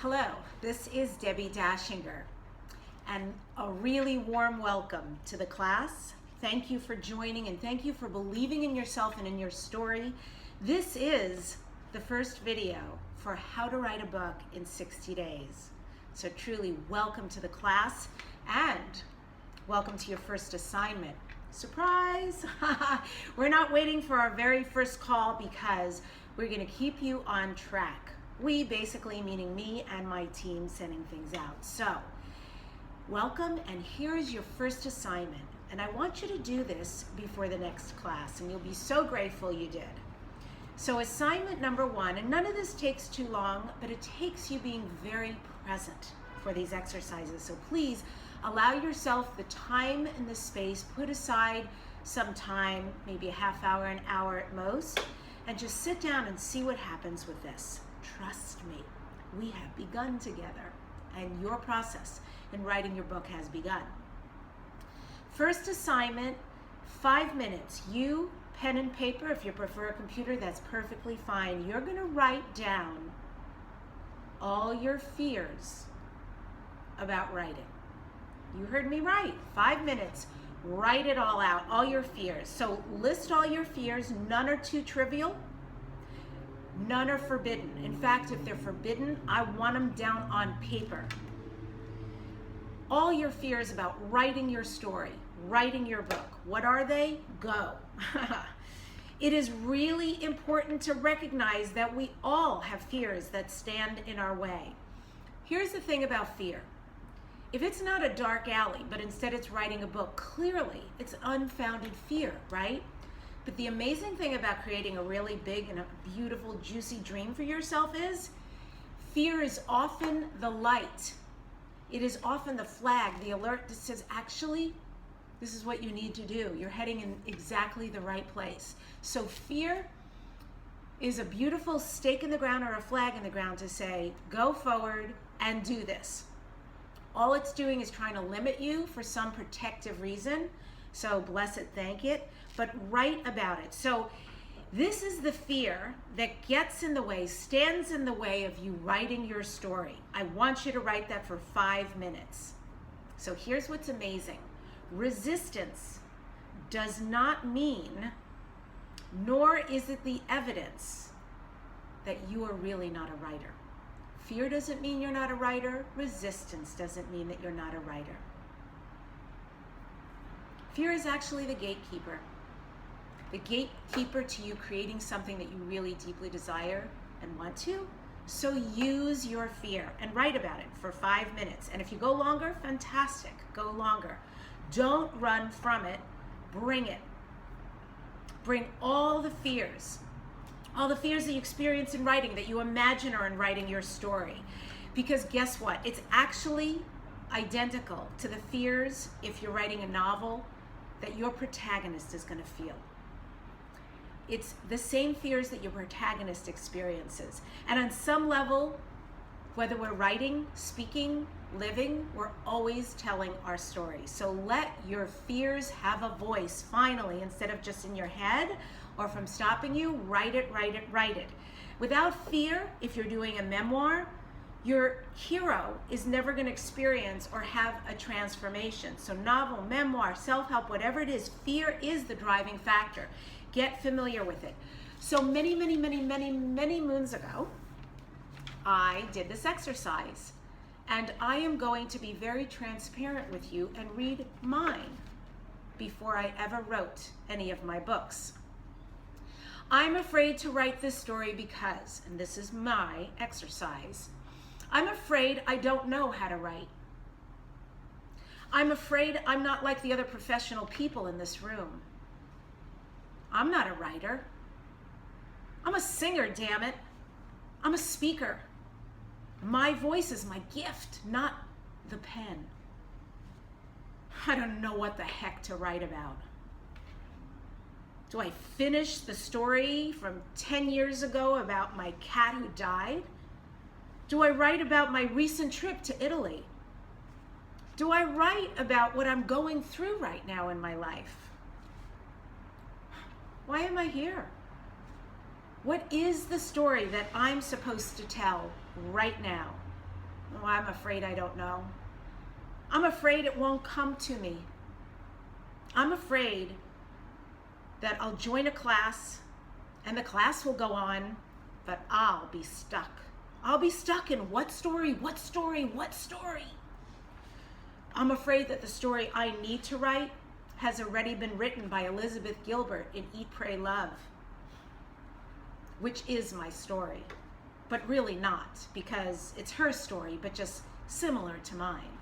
Hello, this is Debbie Dashinger, and a really warm welcome to the class. Thank you for joining and thank you for believing in yourself and in your story. This is the first video for how to write a book in 60 days. So truly welcome to the class and welcome to your first assignment. Surprise! We're not waiting for our very first call because we're going to keep you on track. We basically meaning me and my team sending things out. So welcome, and here is your first assignment. And I want you to do this before the next class, and you'll be so grateful you did. So assignment number one, and none of this takes too long, but it takes you being very present for these exercises. So please allow yourself the time and the space, put aside some time, maybe a half hour, an hour at most, and just sit down and see what happens with this. Trust me, we have begun together, and your process in writing your book has begun. First assignment, 5 minutes. You, pen and paper, if you prefer a computer, that's perfectly fine. You're going to write down all your fears about writing. You heard me right. 5 minutes. Write it all out, all your fears. So list all your fears. None are too trivial. None are forbidden. In fact, if they're forbidden, I want them down on paper. All your fears about writing your story, writing your book. What are they? Go. It is really important to recognize that we all have fears that stand in our way. Here's the thing about fear. If it's not a dark alley, but instead it's writing a book, clearly it's unfounded fear, right? But the amazing thing about creating a really big and a beautiful, juicy dream for yourself is fear is often the light. It is often the flag, the alert that says, actually, this is what you need to do. You're heading in exactly the right place. So fear is a beautiful stake in the ground or a flag in the ground to say, go forward and do this. All it's doing is trying to limit you for some protective reason. So bless it, thank it, but write about it. So this is the fear that gets in the way, stands in the way of you writing your story. I want you to write that for 5 minutes. So here's what's amazing. Resistance does not mean, nor is it the evidence that you are really not a writer. Fear doesn't mean you're not a writer. Resistance doesn't mean that you're not a writer. Fear is actually the gatekeeper to you creating something that you really deeply desire and want to. So use your fear and write about it for 5 minutes. And if you go longer, fantastic, go longer. Don't run from it, bring it. Bring all the fears that you experience in writing, that you imagine are in writing your story. Because guess what? It's actually identical to the fears, if you're writing a novel, that your protagonist is going to feel. It's the same fears that your protagonist experiences. And on some level, whether we're writing, speaking, living, we're always telling our story. So let your fears have a voice, finally, instead of just in your head or from stopping you. Write it, write it, write it. Without fear, if you're doing a memoir, your hero is never going to experience or have a transformation. So novel, memoir, self-help, whatever it is, fear is the driving factor. Get familiar with it. So many moons ago, I did this exercise, and I am going to be very transparent with you and read mine before I ever wrote any of my books. I'm afraid to write this story because, and this is my exercise, I'm afraid I don't know how to write. I'm afraid I'm not like the other professional people in this room. I'm not a writer. I'm a singer, damn it. I'm a speaker. My voice is my gift, not the pen. I don't know what the heck to write about. Do I finish the story from 10 years ago about my cat who died? Do I write about my recent trip to Italy? Do I write about what I'm going through right now in my life? Why am I here? What is the story that I'm supposed to tell right now? Oh, I'm afraid I don't know. I'm afraid it won't come to me. I'm afraid that I'll join a class and the class will go on, but I'll be stuck. I'll be stuck in what story, what story, what story? I'm afraid that the story I need to write has already been written by Elizabeth Gilbert in Eat, Pray, Love, which is my story, but really not, because it's her story, but just similar to mine.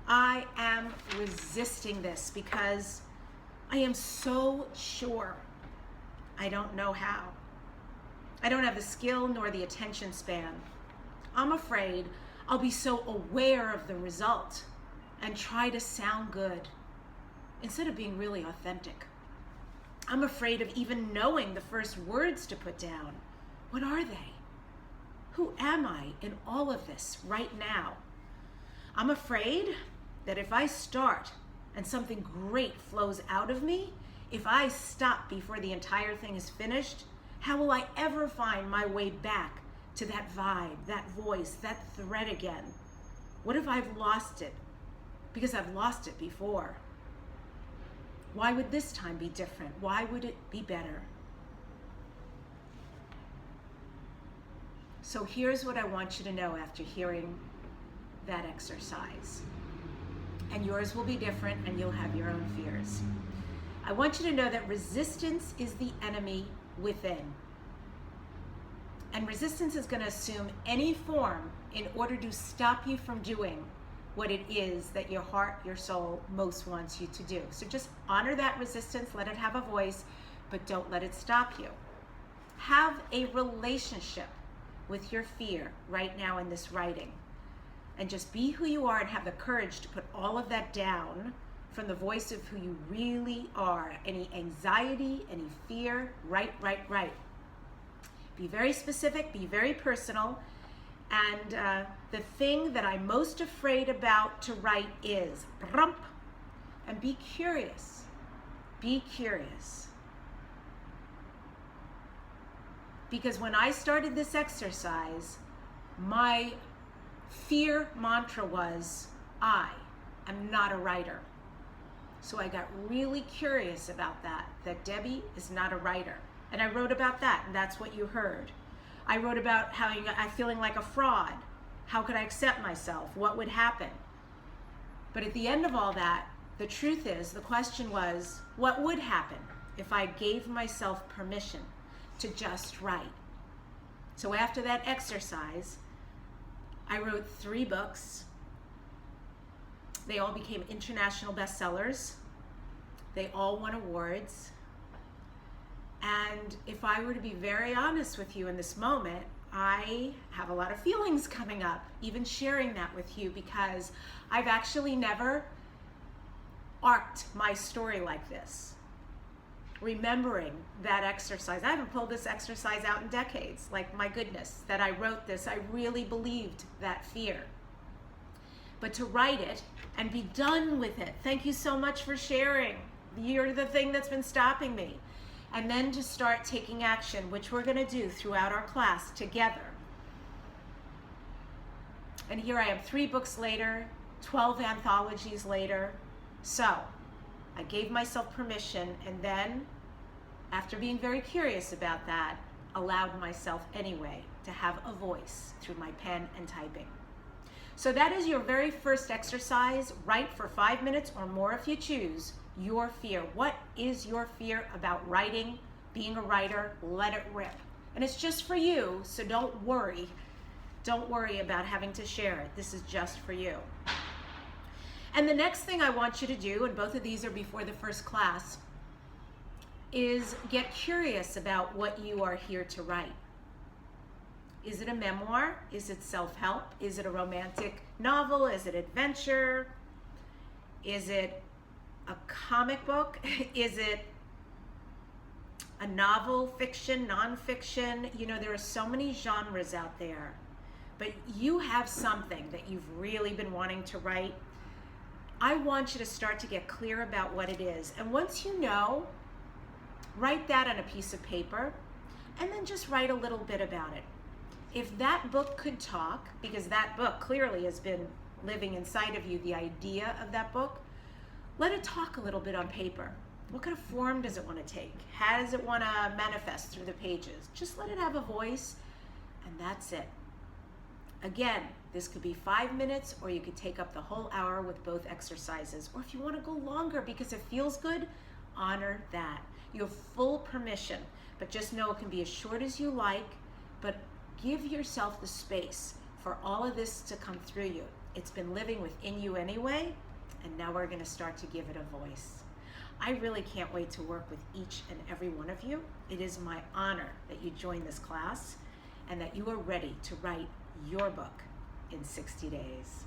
I am resisting this because I am so sure I don't know how. I don't have the skill nor the attention span. I'm afraid I'll be so aware of the result and try to sound good instead of being really authentic. I'm afraid of even knowing the first words to put down. What are they? Who am I in all of this right now? I'm afraid that if I start and something great flows out of me, if I stop before the entire thing is finished, how will I ever find my way back to that vibe, that voice, that thread again? What if I've lost it? Because I've lost it before. Why would this time be different? Why would it be better? So here's what I want you to know after hearing that exercise. And yours will be different and you'll have your own fears. I want you to know that resistance is the enemy within. And resistance is going to assume any form in order to stop you from doing what it is that your heart, your soul most wants you to do. So just honor that resistance, let it have a voice, but don't let it stop you. Have a relationship with your fear right now in this writing. And just be who you are and have the courage to put all of that down from the voice of who you really are. Any anxiety, any fear, write. Be very specific, be very personal. And the thing that I'm most afraid about to write is rump. And be curious. Be curious. Because when I started this exercise, my fear mantra was, I am not a writer. So I got really curious about that Debbie is not a writer. And I wrote about that, and that's what you heard. I wrote about how I'm feeling like a fraud. How could I accept myself? What would happen? But at the end of all that, the truth is, the question was, what would happen if I gave myself permission to just write? So after that exercise, I wrote 3 books. They all became international bestsellers. They all won awards. And if I were to be very honest with you in this moment, I have a lot of feelings coming up, even sharing that with you, because I've actually never arced my story like this. Remembering that exercise. I haven't pulled this exercise out in decades. Like, my goodness, that I wrote this, I really believed that fear. But to write it and be done with it. Thank you so much for sharing. You're the thing that's been stopping me. And then to start taking action, which we're going to do throughout our class together. And here I am 3 books later, 12 anthologies later. So I gave myself permission, and then, after being very curious about that, allowed myself anyway to have a voice through my pen and typing. So that is your very first exercise. Write for 5 minutes or more if you choose. Your fear. What is your fear about writing, being a writer? Let it rip. And it's just for you, so don't worry. Don't worry about having to share it. This is just for you. And the next thing I want you to do, and both of these are before the first class, is get curious about what you are here to write. Is it a memoir? Is it self-help? Is it a romantic novel? Is it adventure? Is it a comic book? Is it a novel, fiction, nonfiction? You know, there are so many genres out there, but you have something that you've really been wanting to write. I want you to start to get clear about what it is. And once you know, write that on a piece of paper and then just write a little bit about it. If that book could talk, because that book clearly has been living inside of you, the idea of that book, let it talk a little bit on paper. What kind of form does it want to take? How does it want to manifest through the pages? Just let it have a voice, and that's it. Again, this could be 5 minutes, or you could take up the whole hour with both exercises. Or if you want to go longer because it feels good, honor that. You have full permission, but just know it can be as short as you like, but give yourself the space for all of this to come through you. It's been living within you anyway, and now we're going to start to give it a voice. I really can't wait to work with each and every one of you. It is my honor that you join this class and that you are ready to write your book in 60 days.